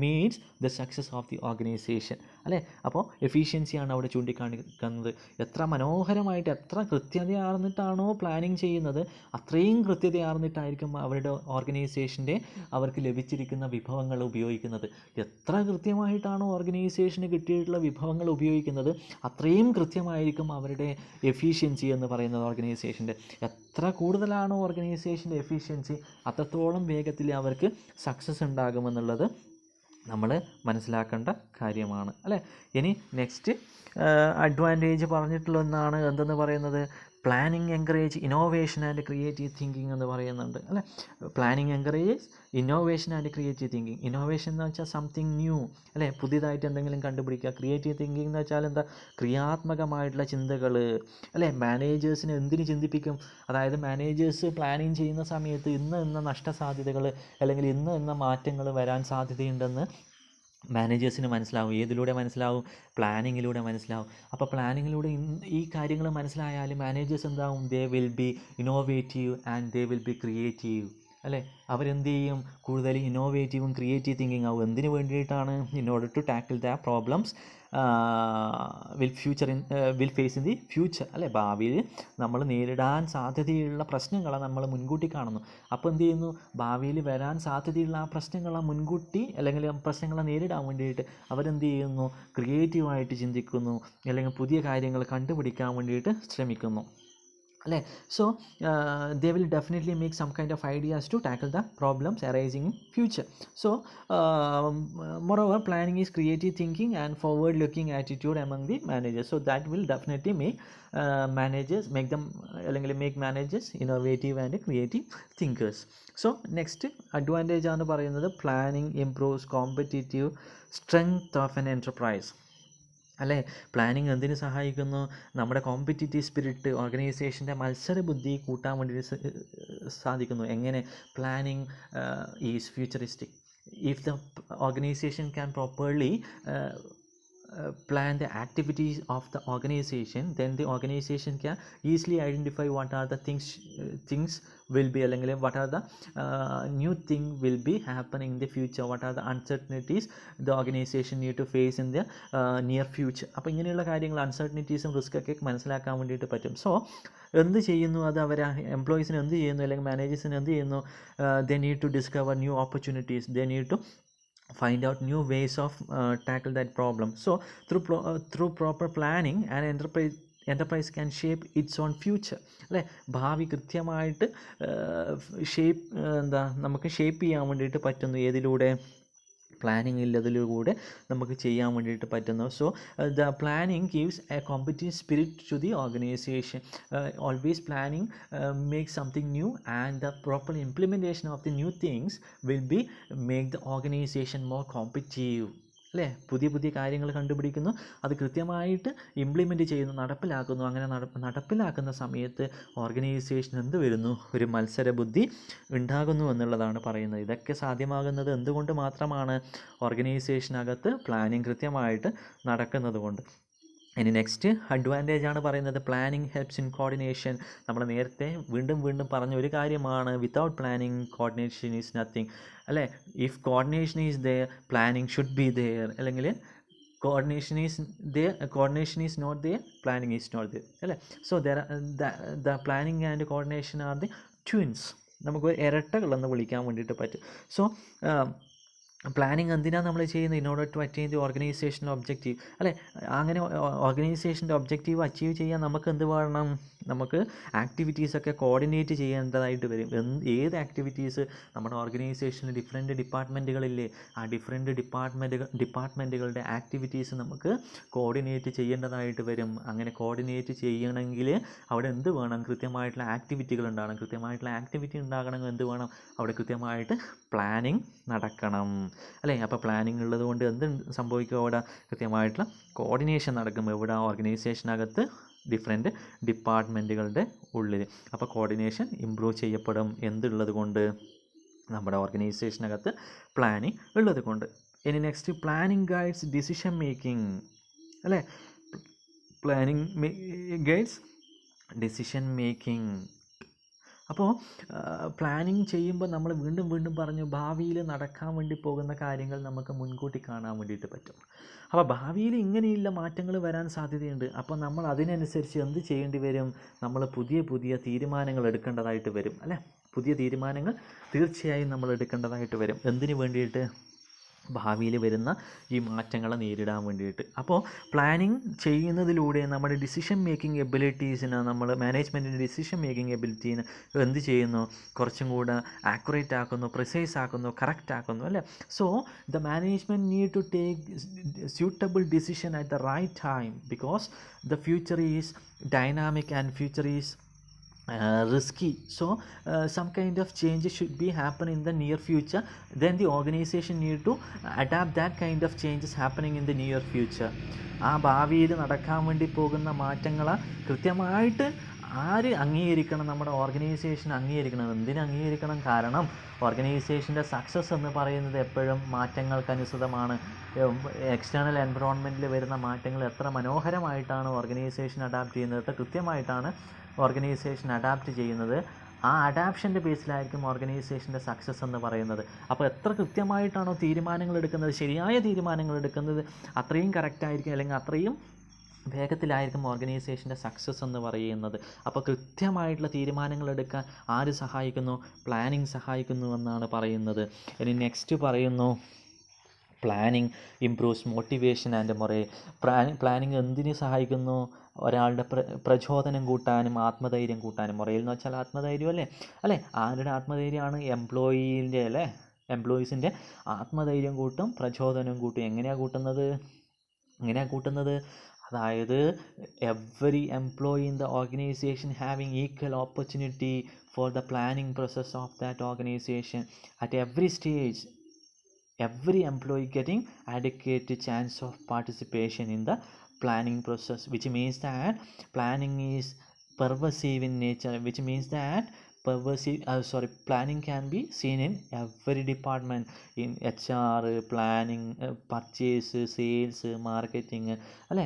[SPEAKER 1] means the success of the organization. അല്ലേ, അപ്പോൾ എഫിഷ്യൻസിയാണ് അവിടെ ചൂണ്ടിക്കാണിക്കുന്നത്. എത്ര മനോഹരമായിട്ട് എത്ര കൃത്യതയാർന്നിട്ടാണോ planning ചെയ്യുന്നത്, അത്രയും കൃത്യതയാർന്നിട്ടായിരിക്കും അവരുടെ ഓർഗനൈസേഷൻ്റെ അവർക്ക് ലഭിച്ചിരിക്കുന്ന വിഭവങ്ങൾ ഉപയോഗിക്കുന്നത്. എത്ര കൃത്യമായിട്ടാണോ ഓർഗനൈസേഷന് കിട്ടിയിട്ടുള്ള വിഭവങ്ങൾ ഉപയോഗിക്കുന്നത്, അത്രയും കൃത്യമായിരിക്കും അവരുടെ എഫിഷ്യൻസി എന്ന് പറയുന്നത് ഓർഗനൈസേഷൻ്റെ. എത്ര കൂടുതലാണോ ഓർഗനൈസേഷൻ്റെ എഫിഷ്യൻസി, അത്രത്തോളം വേഗത്തിൽ അവർക്ക് സക്സസ് ഉണ്ടാകുമെന്നുള്ളത് നമ്മൾ മനസ്സിലാക്കേണ്ട കാര്യമാണ്. അല്ലേ, ഇനി നെക്സ്റ്റ് അഡ്വാൻറ്റേജ് പറഞ്ഞിട്ടുള്ള ഒന്നാണ് എന്തെന്ന് പറയുന്നത്, planning encourage innovation and creative thinking എന്ന് പറയുന്നുണ്ട്. അല്ലേ, planning encourage innovation and creative thinking. Innovation എന്ന് വെച്ചാൽ സംതിങ് ന്യൂ, അല്ലേ, പുതിയതായിട്ട് എന്തെങ്കിലും കണ്ടുപിടിക്കുക. ക്രിയേറ്റീവ് തിങ്കിങ് എന്ന് വെച്ചാൽ എന്താ, ക്രിയാത്മകമായിട്ടുള്ള ചിന്തകൾ. അല്ലേ, മാനേജേഴ്സിനെ എന്തിന് ചിന്തിപ്പിക്കും, അതായത് മാനേജേഴ്സ് പ്ലാനിങ് ചെയ്യുന്ന സമയത്ത് ഇന്ന നഷ്ടസാധ്യതകൾ അല്ലെങ്കിൽ ഇന്ന മാറ്റങ്ങൾ വരാൻ സാധ്യതയുണ്ടെന്ന് മാനേജേഴ്സിന് മനസ്സിലാവും. ഏതിലൂടെ മനസ്സിലാവും, പ്ലാനിങ്ങിലൂടെ മനസ്സിലാവും. അപ്പോൾ പ്ലാനിങ്ങിലൂടെ ഈ കാര്യങ്ങൾ മനസ്സിലായാൽ മാനേജേഴ്സ് എന്താവും, they will be innovative and they will be creative. അല്ലേ, അവരെന്ത് ചെയ്യും, കൂടുതൽ ഇന്നോവേറ്റീവും ക്രിയേറ്റീവ് തിങ്കിങ് ആവും. എന്തിനു വേണ്ടിയിട്ടാണ്, in order to tackle the problems will face in the future. അല്ലേ, ഭാവിയിൽ നമ്മൾ നേരിടാൻ സാധ്യതയുള്ള പ്രശ്നങ്ങളെ നമ്മൾ മുൻകൂട്ടി കാണുന്നു. അപ്പോൾ എന്ത് ചെയ്യുന്നു, ഭാവിയിൽ വരാൻ സാധ്യതയുള്ള ആ പ്രശ്നങ്ങളെ മുൻകൂട്ടി അല്ലെങ്കിൽ പ്രശ്നങ്ങളെ നേരിടാൻ വേണ്ടിയിട്ട് അവരെന്ത് ചെയ്യുന്നു, ക്രിയേറ്റീവായിട്ട് ചിന്തിക്കുന്നു, അല്ലെങ്കിൽ പുതിയ കാര്യങ്ങൾ കണ്ടുപിടിക്കാൻ വേണ്ടിയിട്ട് ശ്രമിക്കുന്നു. അല്ലേ, so they will definitely make some kind of ideas to tackle the problems arising in future. So moreover, planning is creative thinking and forward looking attitude among the managers. So that will definitely make make managers innovative and creative thinkers. So next advantage ആണ് പറയുന്നത്, planning improves competitive strength of an enterprise. അല്ലേ, planning എന്തിനു സഹായിക്കുന്നു, നമ്മുടെ competitive spirit, ഓർഗനൈസേഷൻ്റെ മത്സരബുദ്ധി കൂട്ടാൻ വേണ്ടി സാധിക്കുന്നു. എങ്ങനെ, planning is futuristic. If the organisation can properly plan the activities of the organization, then the organization can easily identify what are the things will be, അല്ലെങ്കിൽ what are the new thing will be happening in the future, what are the uncertainties the organization need to face in the near future. അപ്പോൾ ഇങ്ങനെയുള്ള കാര്യങ്ങൾ, അൺസർട്ടനിറ്റീസും risk ഒക്കെ മനസ്സിലാക്കാൻ വേണ്ടിയിട്ട് പറ്റും. So എന്ത് ചെയ്യുന്നു, അത് അവർ എംപ്ലോയീസിന് എന്ത് ചെയ്യുന്നു, അല്ലെങ്കിൽ മാനേജേഴ്സിന് എന്ത് ചെയ്യുന്നു, they need to discover new opportunities, they need to find out new ways of tackle that problem. So through proper planning, an enterprise can shape its own future. അല്ലേ, ഭാവി കൃത്യമായിട്ട് നമുക്ക് ഷേപ്പ് ചെയ്യാൻ വേണ്ടിയിട്ട് പറ്റുന്നു. ഏതിലൂടെ, പ്ലാനിങ് ഇല്ലതിലൂടെ നമുക്ക് ചെയ്യാൻ വേണ്ടിയിട്ട് പറ്റുന്നു. So the planning gives a competitive spirit to the organization. Always planning make something new and the proper implementation of the new things will be make the organization more competitive. അല്ലേ, പുതിയ കാര്യങ്ങൾ കണ്ടുപിടിക്കുന്നു, അത് കൃത്യമായിട്ട് ഇംപ്ലിമെൻറ്റ് ചെയ്യുന്നു, നടപ്പിലാക്കുന്നു. അങ്ങനെ നടപ്പിലാക്കുന്ന സമയത്ത് ഓർഗനൈസേഷൻ എന്ത് വരുന്നു, ഒരു മത്സരബുദ്ധി ഉണ്ടാകുന്നു എന്നുള്ളതാണ് പറയുന്നത്. ഇതൊക്കെ സാധ്യമാകുന്നത് എന്തുകൊണ്ട് മാത്രമാണ്, ഓർഗനൈസേഷനകത്ത് പ്ലാനിങ് കൃത്യമായിട്ട് നടക്കുന്നത് കൊണ്ട്. ഇനി നെക്സ്റ്റ് അഡ്വാൻറ്റേജ് ആണ് പറയുന്നത്, പ്ലാനിങ് ഹെൽപ്സ് ഇൻ കോർഡിനേഷൻ. നമ്മൾ നേരത്തെ വീണ്ടും പറഞ്ഞ ഒരു കാര്യമാണ്, without planning coordination is nothing. അല്ലേ, if coordination is there, planning should be there. അല്ലെങ്കിൽ coordination is there, coordination is not there, planning is not there അല്ലേ. So the planning and coordination are the twins. നമുക്ക് ഇരട്ടകളെന്ന് വിളിക്കാൻ വേണ്ടിയിട്ട് പറ്റും. So planning എന്തിനാണ് നമ്മൾ ചെയ്യുന്നത്? In order to attain the organizational objective അല്ലേ. അങ്ങനെ ഓർഗനൈസേഷൻ്റെ ഒബ്ജക്റ്റീവ് അച്ചീവ് ചെയ്യാൻ നമുക്ക് എന്ത് വേണം? നമുക്ക് ആക്ടിവിറ്റീസൊക്കെ കോർഡിനേറ്റ് ചെയ്യേണ്ടതായിട്ട് വരും. ഏത് ആക്ടിവിറ്റീസ്? നമ്മുടെ ഓർഗനൈസേഷനിൽ ഡിഫറെൻറ്റ് ഡിപ്പാർട്ട്മെൻറ്റുകളില്ലേ, ആ ഡിഫറെൻറ്റ് ഡിപ്പാർട്ട്മെൻറ്റുകളുടെ ആക്ടിവിറ്റീസ് നമുക്ക് കോർഡിനേറ്റ് ചെയ്യേണ്ടതായിട്ട് വരും. അങ്ങനെ കോർഡിനേറ്റ് ചെയ്യണമെങ്കിൽ അവിടെ എന്ത് വേണം? കൃത്യമായിട്ടുള്ള ആക്ടിവിറ്റികൾ ഉണ്ടാകണം. കൃത്യമായിട്ടുള്ള ആക്ടിവിറ്റി ഉണ്ടാകണമെങ്കിൽ എന്ത് വേണം? അവിടെ കൃത്യമായിട്ട് പ്ലാനിങ് നടക്കണം അല്ലേ. അപ്പോൾ പ്ലാനിങ് ഉള്ളത് കൊണ്ട് എന്ത് സംഭവിക്കും? അവിടെ കൃത്യമായിട്ടുള്ള കോർഡിനേഷൻ നടക്കും. ഇവിടെ ഓർഗനൈസേഷനകത്ത് ഡിഫറെൻറ്റ് ഡിപ്പാർട്ട്മെൻറ്റുകളുടെ ഉള്ളിൽ. അപ്പോൾ കോർഡിനേഷൻ ഇമ്പ്രൂവ് ചെയ്യപ്പെടും. എന്തുള്ളത് കൊണ്ട്? നമ്മുടെ ഓർഗനൈസേഷനകത്ത് പ്ലാനിങ് ഉള്ളത് കൊണ്ട്. ഇനി next, planning guides decision making അല്ലേ. Planning guides decision making. അപ്പോൾ പ്ലാനിങ് ചെയ്യുമ്പോൾ നമ്മൾ വീണ്ടും വീണ്ടും പറഞ്ഞു, ഭാവിയിൽ നടക്കാൻ വേണ്ടി പോകുന്ന കാര്യങ്ങൾ നമുക്ക് മുൻകൂട്ടി കാണാൻ വേണ്ടിയിട്ട് പറ്റും. അപ്പോൾ ഭാവിയിൽ ഇങ്ങനെയുള്ള മാറ്റങ്ങൾ വരാൻ സാധ്യതയുണ്ട്. അപ്പോൾ നമ്മൾ അതിനനുസരിച്ച് എന്ത് ചെയ്യേണ്ടി വരും? നമ്മൾ പുതിയ പുതിയ തീരുമാനങ്ങൾ എടുക്കേണ്ടതായിട്ട് വരും അല്ലേ. പുതിയ തീരുമാനങ്ങൾ തീർച്ചയായും നമ്മൾ എടുക്കേണ്ടതായിട്ട് വരും. എന്തിനു വേണ്ടിയിട്ട്? ഭാവിയിൽ വരുന്ന ഈ മാറ്റങ്ങളെ നേരിടാൻ വേണ്ടിയിട്ട്. അപ്പോൾ പ്ലാനിങ് ചെയ്യുന്നതിലൂടെ നമ്മുടെ ഡിസിഷൻ മേക്കിംഗ് എബിലിറ്റീസിന്, നമ്മൾ മാനേജ്മെൻറ്റിൻ്റെ ഡിസിഷൻ മേക്കിംഗ് എബിലിറ്റീന് എന്ത് ചെയ്യുന്നു? കുറച്ചും കൂടെ ആക്യുറേറ്റ് ആക്കുന്നു, പ്രിസൈസ് ആക്കുന്നു, കറക്റ്റ് ആക്കുന്നു അല്ലേ. So the management need to take suitable decision at the right time because the future is dynamic and future is risky. So some kind of changes should be happen in the near future. Then the organization need to adapt that kind of changes happening in the near future. ആ ഭാവിയിൽ നടക്കാൻ വേണ്ടി പോകുന്ന മാറ്റങ്ങളെ കൃത്യമായിട്ട് ആര് അംഗീകരിക്കണം? നമ്മുടെ ഓർഗനൈസേഷൻ അംഗീകരിക്കണം. എന്തിനു അംഗീകരിക്കണം? കാരണം ഓർഗനൈസേഷൻ്റെ സക്സസ് എന്ന് പറയുന്നത് എപ്പോഴും മാറ്റങ്ങൾക്കനുസൃതമാണ്. എക്സ്റ്റേണൽ എൻവറോൺമെൻറ്റിൽ വരുന്ന മാറ്റങ്ങൾ എത്ര മനോഹരമായിട്ടാണ് ഓർഗനൈസേഷൻ അഡാപ്റ്റ് ചെയ്യുന്നത്, എത്ര കൃത്യമായിട്ടാണ് ഓർഗനൈസേഷൻ അഡാപ്റ്റ് ചെയ്യുന്നത്. ആ അഡാപ്ഷൻ്റെ ബേസിലായിരിക്കും ഓർഗനൈസേഷൻ്റെ സക്സസ് എന്ന് പറയുന്നത്. അപ്പോൾ എത്ര കൃത്യമായിട്ടാണോ തീരുമാനങ്ങൾ എടുക്കുന്നത്, ശരിയായ തീരുമാനങ്ങൾ എടുക്കുന്നത്, അത്രയും കറക്റ്റായിരിക്കും, അല്ലെങ്കിൽ അത്രയും വേഗത്തിലായിരിക്കും ഓർഗനൈസേഷൻ്റെ സക്സസ് എന്ന് പറയുന്നത്. അപ്പോൾ കൃത്യമായിട്ടുള്ള തീരുമാനങ്ങൾ എടുക്കാൻ ആര് സഹായിക്കുന്നു? പ്ലാനിങ് സഹായിക്കുന്നു എന്നാണ് പറയുന്നത്. ഇനി നെക്സ്റ്റ് പറയുന്നു, planning improves motivation and morale. Planning എന്തിന് സഹായിക്കുന്നു? ഒരാളുടെ പ്രചോദനം കൂട്ടാനും ആത്മധൈര്യം കൂട്ടാനും. മൊറേൽ എന്ന് വെച്ചാൽ ആത്മധൈര്യം അല്ലേ. ആരുടെ ആത്മധൈര്യമാണ്? എംപ്ലോയീൻ്റെ അല്ലേ. എംപ്ലോയീസിൻ്റെ ആത്മധൈര്യം കൂട്ടും, പ്രചോദനം കൂട്ടും. എങ്ങനെയാണ് കൂട്ടുന്നത്? അതായത് every employee in the organisation having equal opportunity for the planning process of that organisation at every stage. Every employee getting adequate chance of participation in the planning process, which means that planning is pervasive in nature, which means that planning can be seen in every department, in HR, planning, purchase, sales, marketing അല്ലേ,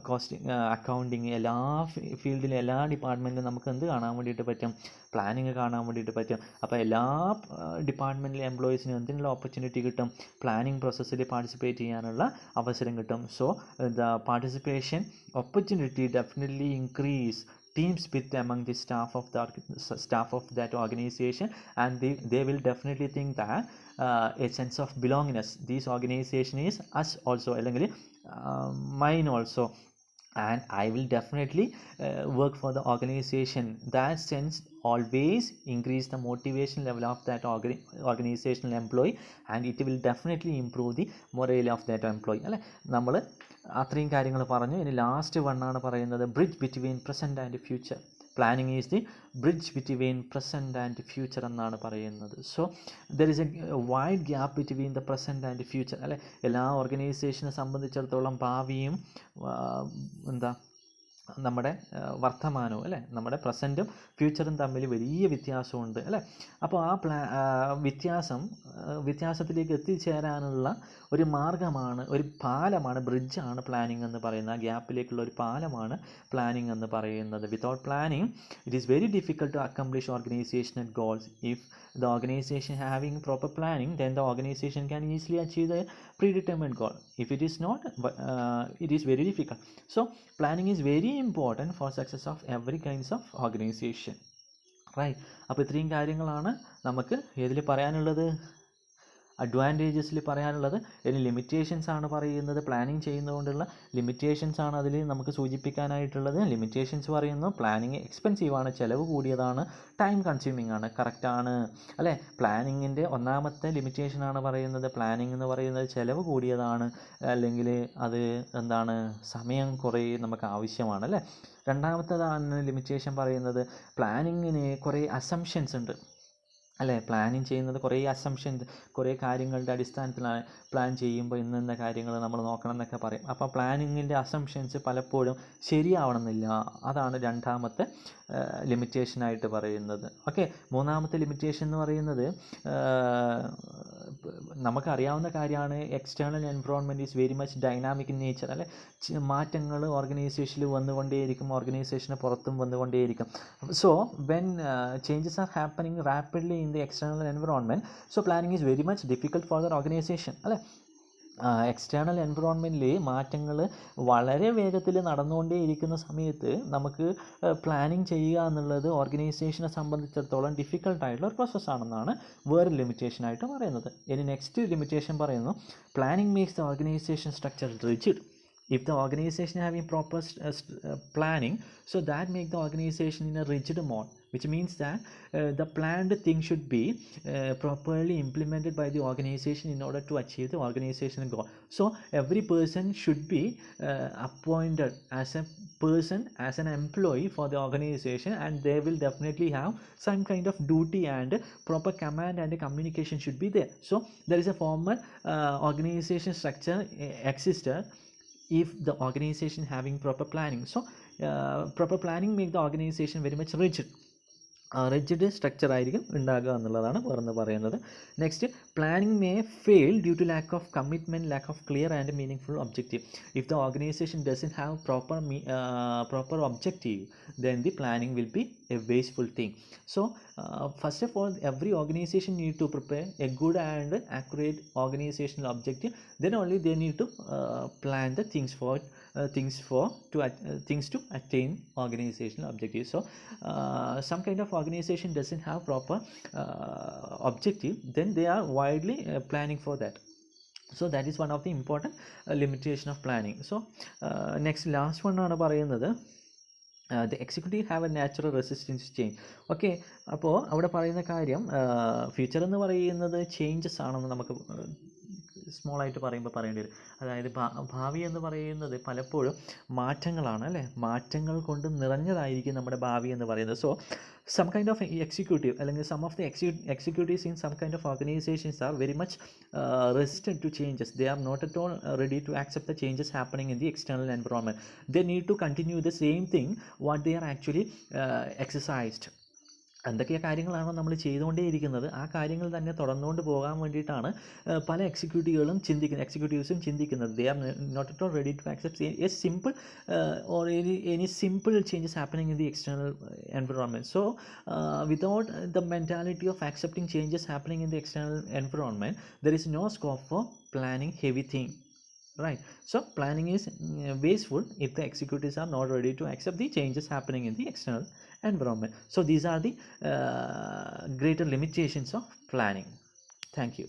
[SPEAKER 1] costing, accounting, എല്ലാ ഫീൽഡിലും എല്ലാ ഡിപ്പാർട്ട്മെൻറ്റിലും നമുക്ക് എന്ത് കാണാൻ വേണ്ടിയിട്ട് പറ്റും? Planning കാണാൻ വേണ്ടിയിട്ട് പറ്റും. അപ്പോൾ എല്ലാ ഡിപ്പാർട്ട്മെൻറ്റിലെ എംപ്ലോയീസിനും എന്തിനുള്ള ഓപ്പർച്യൂണിറ്റി കിട്ടും? പ്ലാനിങ് പ്രോസസ്സിൽ പാർട്ടിസിപ്പേറ്റ് ചെയ്യാനുള്ള അവസരം കിട്ടും. So the participation opportunity definitely increase team spirit among the staff of that organization, and they will definitely think that a sense of belongingness, this organization is us also, അല്ലെങ്കിൽ mine also, and I will definitely work for the organization. That sense always increase the motivation level of that organizational employee, and it will definitely improve the morale of that employee അല്ലേ. നമ്മൾ അത്രയും കാര്യങ്ങൾ പറഞ്ഞു. ഇനി last വണ്ണാണ് പറയുന്നത്, bridge between present and future. Planning is the bridge between present and future എന്നാണ് പറയുന്നത്. So there is A wide gap between the present and future അല്ലേ. എല്ലാ ഓർഗനൈസേഷനെ സംബന്ധിച്ചിടത്തോളം ഭാവിയും നമ്മുടെ വർത്തമാനവും അല്ലേ, നമ്മുടെ പ്രസൻറ്റും ഫ്യൂച്ചറും തമ്മിൽ വലിയ വ്യത്യാസമുണ്ട് അല്ലേ. അപ്പോൾ ആ വ്യത്യാസത്തിലേക്ക് എത്തിച്ചേരാനുള്ള ഒരു മാർഗ്ഗമാണ്, ഒരു പാലമാണ്, ബ്രിഡ്ജാണ് പ്ലാനിങ് എന്ന് പറയുന്നത്. ആ ഗ്യാപ്പിലേക്കുള്ള ഒരു പാലമാണ് പ്ലാനിങ് എന്ന് പറയുന്നത്. Without planning it is very difficult to accomplish organizational goals. If the organization having proper planning, then the organization can easily achieve the predetermined goal. If it is not, it is very difficult. So planning is very important for success of every kinds of organization, right? അപ്പോൾ ഇത്രയും കാര്യങ്ങളാണ് നമുക്ക് ഇതിൽ പറയാനുള്ളത്. അഡ്വാൻറ്റേജസിൽ പറയാനുള്ളത്. ഇനി limitations ആണ് പറയുന്നത്. പ്ലാനിങ് ചെയ്യുന്നതുകൊണ്ടുള്ള ലിമിറ്റേഷൻസ് ആണ് അതിൽ നമുക്ക് സൂചിപ്പിക്കാനായിട്ടുള്ളത്. ലിമിറ്റേഷൻസ് പറയുന്നു, പ്ലാനിങ് എക്സ്പെൻസീവാണ്, ചിലവ് കൂടിയതാണ്, ടൈം കൺസ്യൂമിംഗ് ആണ്. കറക്റ്റാണ് അല്ലേ. പ്ലാനിങ്ങിൻ്റെ ഒന്നാമത്തെ ലിമിറ്റേഷനാണ് പറയുന്നത്. പ്ലാനിങ് എന്ന് പറയുന്നത് ചിലവ് കൂടിയതാണ്, അല്ലെങ്കിൽ അത് എന്താണ്, സമയം കുറേ നമുക്ക് ആവശ്യമാണ് അല്ലേ. രണ്ടാമത്തേതാണ് ലിമിറ്റേഷൻ പറയുന്നത്, പ്ലാനിങ്ങിന് കുറേ അസംഷൻസ് ഉണ്ട് അല്ലേ. പ്ലാനിങ് ചെയ്യുന്നത് കുറേ അസംഷൻസ്, കുറേ കാര്യങ്ങളുടെ അടിസ്ഥാനത്തിലാണ് പ്ലാൻ ചെയ്യുമ്പോൾ ഇന്ന കാര്യങ്ങൾ നമ്മൾ നോക്കണം എന്നൊക്കെ പറയും. അപ്പോൾ പ്ലാനിങ്ങിൻ്റെ അസംഷൻസ് പലപ്പോഴും ശരിയാവണമെന്നില്ല. അതാണ് രണ്ടാമത്തെ ലിമിറ്റേഷനായിട്ട് പറയുന്നത്. ഓക്കെ. മൂന്നാമത്തെ ലിമിറ്റേഷൻ എന്ന് പറയുന്നത് നമുക്കറിയാവുന്ന കാര്യമാണ്, external environment is very much dynamic in nature അല്ലേ. മാറ്റങ്ങൾ ഓർഗനൈസേഷനിൽ വന്നുകൊണ്ടേയിരിക്കും, ഓർഗനൈസേഷന് പുറത്തും വന്നുകൊണ്ടേയിരിക്കും. So when changes are happening rapidly in the external environment, so planning is very much difficult for the organization അല്ലേ. എക്സ്റ്റേണൽ എൻവറോൺമെൻറ്റിൽ മാറ്റങ്ങൾ വളരെ വേഗത്തിൽ നടന്നുകൊണ്ടേയിരിക്കുന്ന സമയത്ത് നമുക്ക് പ്ലാനിങ് ചെയ്യുക എന്നുള്ളത് ഓർഗനൈസേഷനെ സംബന്ധിച്ചിടത്തോളം ഡിഫിക്കൽട്ടായിട്ടുള്ള ഒരു പ്രോസസ്സാണെന്നാണ് വേറെ ലിമിറ്റേഷനായിട്ട് പറയുന്നത്. ഇനി നെക്സ്റ്റ് ലിമിറ്റേഷൻ പറയുന്നു, planning makes the organisation structure rigid. If the organization having proper planning, so that make the organization in a rigid mode, which means that the planned thing should be properly implemented by the organization in order to achieve the organizational goal. So every person should be appointed as a person, as an employee for the organization, and they will definitely have some kind of duty, and proper command and communication should be there. So there is a formal organization structure existed if the organization having proper planning. So proper planning make the organization very much rigid. Rigid structure ആയിരിക്കും ഉണ്ടാകുക എന്നുള്ളതാണ് വേറെന്ന് പറയുന്നത്. Next, planning may fail due to lack of commitment, lack of clear and meaning objective. If the organization doesn't have proper objective, then the planning will be a wasteful thing. So first of all, every organization need to prepare a good and accurate organizational objective. Then only they need to plan the things to attain organizational objectives. So some kind of organization doesn't have proper objective, then they are widely planning for that. So that is one of the important limitation of planning. So next, last one ആണ് പറയുന്നത്, the executive have a natural resistance to change. Okay. അപ്പോൾ അവിടെ പറയുന്ന കാര്യം, future എന്ന് പറയുന്നത് changes ആണെന്ന് നമുക്ക് സ്മോളായിട്ട് പറയേണ്ടി വരും. അതായത് ഭാവി എന്ന് പറയുന്നത് പലപ്പോഴും മാറ്റങ്ങളാണ് അല്ലേ. മാറ്റങ്ങൾ കൊണ്ട് നിറഞ്ഞതായിരിക്കും നമ്മുടെ ഭാവി എന്ന് പറയുന്നത്. So some kind of executive, അല്ലെങ്കിൽ some of the executives in some kind of organizations are very much resistant to changes. They are not at all ready to accept the changes happening in the external environment. They need to continue the same thing what they are actually exercised. എന്തൊക്കെ കാര്യങ്ങളാണോ നമ്മൾ ചെയ്തുകൊണ്ടേയിരിക്കുന്നത്, ആ കാര്യങ്ങൾ തന്നെ തുടർന്നുകൊണ്ട് പോകാൻ വേണ്ടിയിട്ടാണ് പല എക്സിക്യൂട്ടീവ്സും ചിന്തിക്കുന്നത്. They are not at all ready to accept a simple or any simple changes happening in the external environment. So without the mentality of accepting changes happening in the external environment, there is no scope for planning heavy thing. Right. So planning is wasteful if the executives are not ready to accept the changes happening in the external environment. So these are the greater limitations of planning. Thank you.